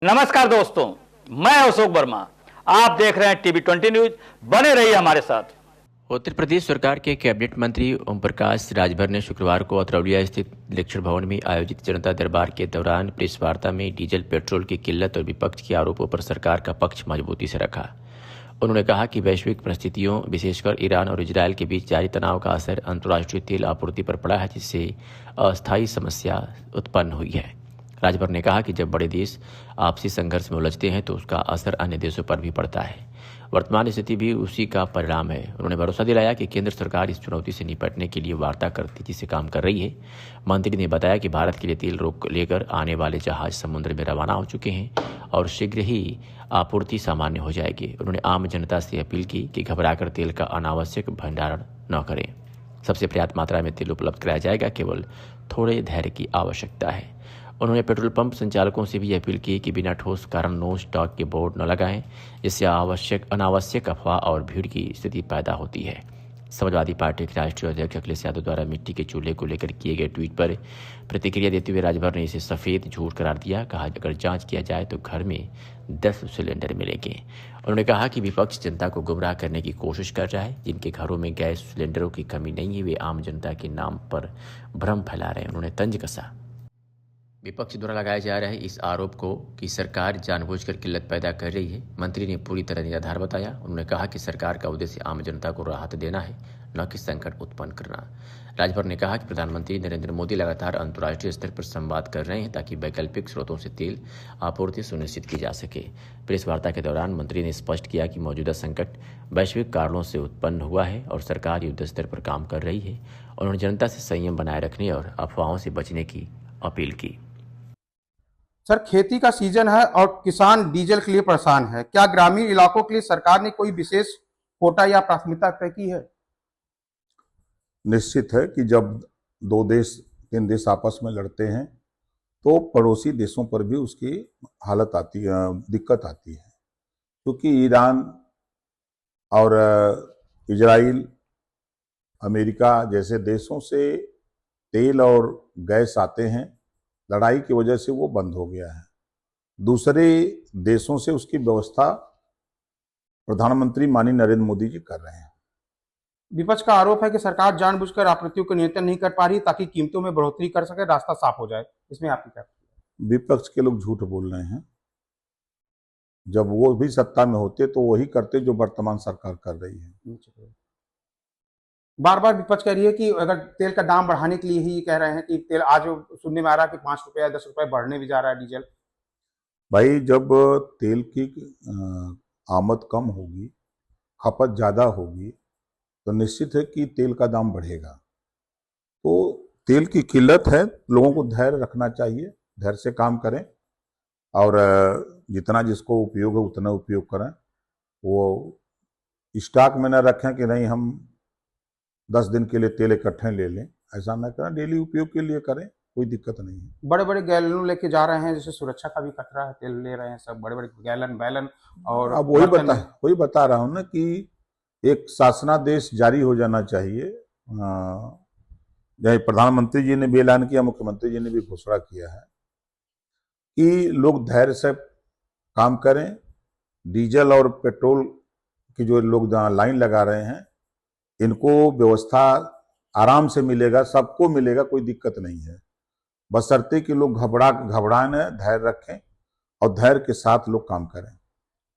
नमस्कार दोस्तों, मैं अशोक वर्मा। आप देख रहे हैं टीवी 20 न्यूज। बने रहिए हमारे साथ। उत्तर प्रदेश सरकार के कैबिनेट मंत्री ओम प्रकाश राजभर ने शुक्रवार को अतरौलिया स्थित इलेक्शन भवन में आयोजित जनता दरबार के दौरान प्रेस वार्ता में डीजल पेट्रोल की किल्लत और विपक्ष के आरोपों पर सरकार का पक्ष मजबूती से रखा। उन्होंने कहा कि वैश्विक परिस्थितियों, विशेषकर ईरान और इजरायल के बीच जारी तनाव का असर अंतर्राष्ट्रीय तेल आपूर्ति पर पड़ा है, जिससे अस्थायी समस्या उत्पन्न हुई है। राजभर ने कहा कि जब बड़े देश आपसी संघर्ष में उलझते हैं तो उसका असर अन्य देशों पर भी पड़ता है। वर्तमान स्थिति भी उसी का परिणाम है। उन्होंने भरोसा दिलाया कि केंद्र सरकार इस चुनौती से निपटने के लिए वार्ता कर तेजी से काम कर रही है। मंत्री ने बताया कि भारत के लिए तेल रोक लेकर आने वाले जहाज समुद्र में रवाना हो चुके हैं और शीघ्र ही आपूर्ति सामान्य हो जाएगी। उन्होंने आम जनता से अपील की कि घबराकर तेल का अनावश्यक भंडारण न करें। सबसे पर्याप्त मात्रा में तेल उपलब्ध कराया जाएगा, केवल थोड़े धैर्य की आवश्यकता है। उन्होंने पेट्रोल पंप संचालकों से भी अपील की कि बिना ठोस कारण नो स्टॉक के बोर्ड न लगाएं, जिससे अनावश्यक अफवाह और भीड़ की स्थिति पैदा होती है। समाजवादी पार्टी के राष्ट्रीय अध्यक्ष अखिलेश यादव द्वारा मिट्टी के चूल्हे को लेकर किए गए ट्वीट पर प्रतिक्रिया देते हुए राजभर ने इसे सफेद झूठ करार दिया। कहा, अगर जांच किया जाए तो घर में 10 सिलेंडर मिलेंगे। उन्होंने कहा कि विपक्ष जनता को गुमराह करने की कोशिश कर रहा है। जिनके घरों में गैस सिलेंडरों की कमी नहीं है, वे आम जनता के नाम पर भ्रम फैला रहे हैं। उन्होंने तंज कसा विपक्ष द्वारा लगाए जा रहे इस आरोप को कि सरकार जानबूझकर किल्लत पैदा कर रही है, मंत्री ने पूरी तरह निराधार बताया। उन्होंने कहा कि सरकार का उद्देश्य आम जनता को राहत देना है, न कि संकट उत्पन्न करना। राजभर ने कहा कि प्रधानमंत्री नरेंद्र मोदी लगातार अंतर्राष्ट्रीय स्तर पर संवाद कर रहे हैं ताकि वैकल्पिक स्रोतों से तेल आपूर्ति सुनिश्चित की जा सके। प्रेस वार्ता के दौरान मंत्री ने स्पष्ट किया कि मौजूदा संकट वैश्विक कारणों से उत्पन्न हुआ है और सरकार युद्ध स्तर पर काम कर रही है। उन्होंने जनता से संयम बनाए रखने और अफवाहों से बचने की अपील की। सर, खेती का सीजन है और किसान डीजल के लिए परेशान है। क्या ग्रामीण इलाकों के लिए सरकार ने कोई विशेष कोटा या प्राथमिकता तय की है? निश्चित है कि जब दो देश, तीन देश आपस में लड़ते हैं तो पड़ोसी देशों पर भी उसकी हालत आती है, दिक्कत आती है। क्योंकि ईरान और इजराइल, अमेरिका जैसे देशों से तेल और गैस आते हैं, लड़ाई की वजह से वो बंद हो गया है। दूसरे देशों से उसकी व्यवस्था प्रधानमंत्री माननीय नरेंद्र मोदी जी कर रहे हैं। विपक्ष का आरोप है कि सरकार जानबूझकर आपूर्तियों को नियंत्रण नहीं कर पा रही ताकि कीमतों में बढ़ोतरी कर सके, रास्ता साफ हो जाए। इसमें आपकी क्या? विपक्ष के लोग झूठ बोल रहे हैं। जब वो भी सत्ता में होते तो वही करते जो वर्तमान सरकार कर रही है। बार बार विपक्ष कह रही है कि अगर तेल का दाम बढ़ाने के लिए ही कह रहे हैं कि तेल, आज सुनने में आ रहा है कि 5 रुपए या 10 रुपए बढ़ने भी जा रहा है डीजल। भाई, जब तेल की आमद कम होगी, खपत ज़्यादा होगी, तो निश्चित है कि तेल का दाम बढ़ेगा। तो तेल की किल्लत है, लोगों को धैर्य रखना चाहिए, धैर्य से काम करें और जितना जिसको उपयोग है उतना उपयोग करें। वो स्टॉक में न रखें कि नहीं हम 10 दिन के लिए तेल इकट्ठे ले लें, ऐसा ना करें। डेली उपयोग के लिए करें, कोई दिक्कत नहीं है। बड़े बड़े गैलन लेके जा रहे हैं, जैसे सुरक्षा का भी खतरा है, तेल ले रहे हैं सब बड़े बड़े गैलन बैलन। और अब वही बता रहा हूँ ना कि एक शासनादेश जारी हो जाना चाहिए। जैसे प्रधानमंत्री जी ने भी ऐलान किया, मुख्यमंत्री जी ने भी घोषणा किया है कि लोग धैर्य से काम करें। डीजल और पेट्रोल की जो लोग जहाँ लाइन लगा रहे हैं, इनको व्यवस्था आराम से मिलेगा, सबको मिलेगा, कोई दिक्कत नहीं है। बशर्ते कि लोग घबराएं, धैर्य रखें और धैर्य के साथ लोग काम करें।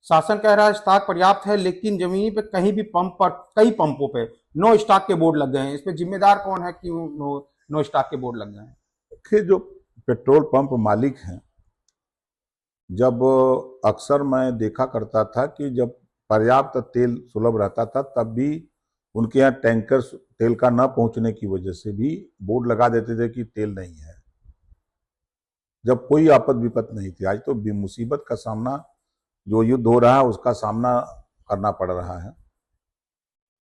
शासन कह रहा है स्टॉक पर्याप्त है, लेकिन जमीन पे कहीं भी पंप पर, कई पंपों पे नो स्टॉक के बोर्ड लग गए हैं। इस पे जिम्मेदार कौन है कि नो स्टॉक के बोर्ड लग गए हैं? देखिए, जो पेट्रोल पंप मालिक हैं, जब अक्सर मैं देखा करता था कि जब पर्याप्त तेल सुलभ रहता था तब भी उनके यहाँ टैंकर तेल का न पहुंचने की वजह से भी बोर्ड लगा देते थे कि तेल नहीं है, जब कोई आपद विपत नहीं थी। आज तो मुसीबत का सामना, जो युद्ध हो रहा है उसका सामना करना पड़ रहा है।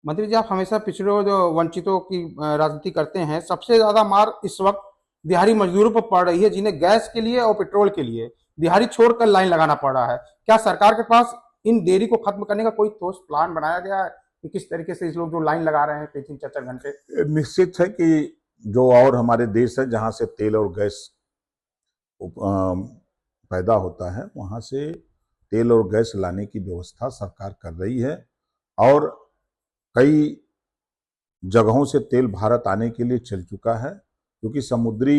मंत्री जी, आप हमेशा पिछड़ों, जो वंचितों की राजनीति करते हैं। सबसे ज्यादा मार इस वक्त दिहाड़ी मजदूरों पर पड़ रही है, जिन्हें गैस के लिए और पेट्रोल के लिए दिहाड़ी छोड़कर लाइन लगाना पड़ रहा है। क्या सरकार के पास इन देरी को खत्म करने का कोई ठोस प्लान बनाया गया है कि किस तरीके से इस लोग जो लाइन लगा रहे हैं 3-4 घंटे? निश्चित है कि जो और हमारे देश है जहां से तेल और गैस पैदा होता है वहाँ से तेल और गैस लाने की व्यवस्था सरकार कर रही है और कई जगहों से तेल भारत आने के लिए चल चुका है, क्योंकि समुद्री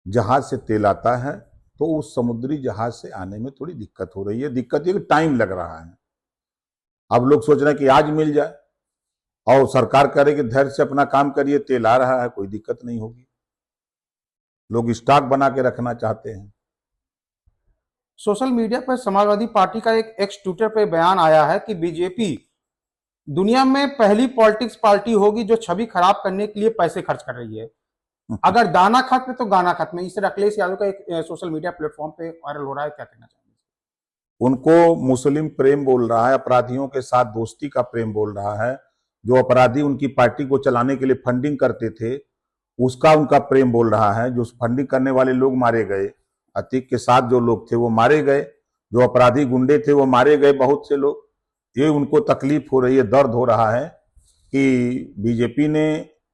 जहाज से तेल आता है तो उस समुद्री जहाज से आने में थोड़ी दिक्कत हो रही है। दिक्कत ये कि टाइम लग रहा है। अब लोग सोच रहे हैं कि आज मिल जाए और सरकार करे कि धैर्य से अपना काम करिए, तेल आ रहा है, कोई दिक्कत नहीं होगी। लोग स्टॉक बना के रखना चाहते हैं। सोशल मीडिया पर समाजवादी पार्टी का एक एक्स ट्विटर पे बयान आया है कि बीजेपी दुनिया में पहली पॉलिटिक्स पार्टी होगी जो छवि खराब करने के लिए पैसे खर्च कर रही है। अगर दाना खत्म तो गाना खत्म। इस तरह अखिलेश यादव का एक सोशल मीडिया प्लेटफॉर्म पे वायरल हो रहा है, क्या कहना चाहेंगे? उनको मुस्लिम प्रेम बोल रहा है, अपराधियों के साथ दोस्ती का प्रेम बोल रहा है। जो अपराधी उनकी पार्टी को चलाने के लिए फंडिंग करते थे उसका उनका प्रेम बोल रहा है। जो फंडिंग करने वाले लोग मारे गए, अतीक के साथ जो लोग थे वो मारे गए, जो अपराधी गुंडे थे वो मारे गए बहुत से लोग। ये उनको तकलीफ हो रही है, दर्द हो रहा है कि बीजेपी ने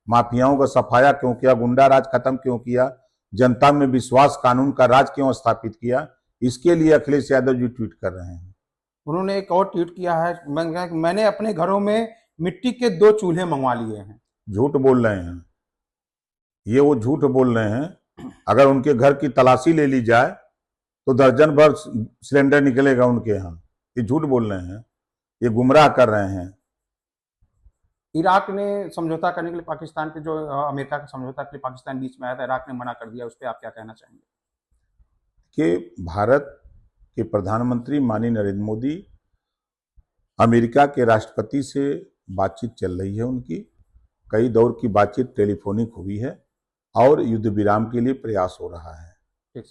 माफियाओं का सफाया क्यों किया, गुंडा राज खत्म क्यों किया, जनता में विश्वास, कानून का राज क्यों स्थापित किया। इसके लिए अखिलेश यादव जी ट्वीट कर रहे हैं। उन्होंने एक और ट्वीट किया है, मैंने अपने घरों में मिट्टी के 2 चूल्हे मंगवा लिए हैं। झूठ बोल रहे हैं, ये वो झूठ बोल रहे हैं। अगर उनके घर की तलाशी ले ली जाए तो दर्जन भर सिलेंडर निकलेगा उनके यहाँ। ये झूठ बोल रहे हैं, ये गुमराह कर रहे हैं। इराक ने समझौता करने के लिए पाकिस्तान के जो अमेरिका का समझौता के लिए पाकिस्तान बीच में आया था, इराक ने मना कर दिया, उस पर आप क्या कहना चाहेंगे? कि भारत के प्रधानमंत्री माननीय नरेंद्र मोदी अमेरिका के राष्ट्रपति से बातचीत चल रही है उनकी। कई दौर की बातचीत टेलीफोनिक हुई है और युद्ध विराम के लिए प्रयास हो रहा है। ठीक।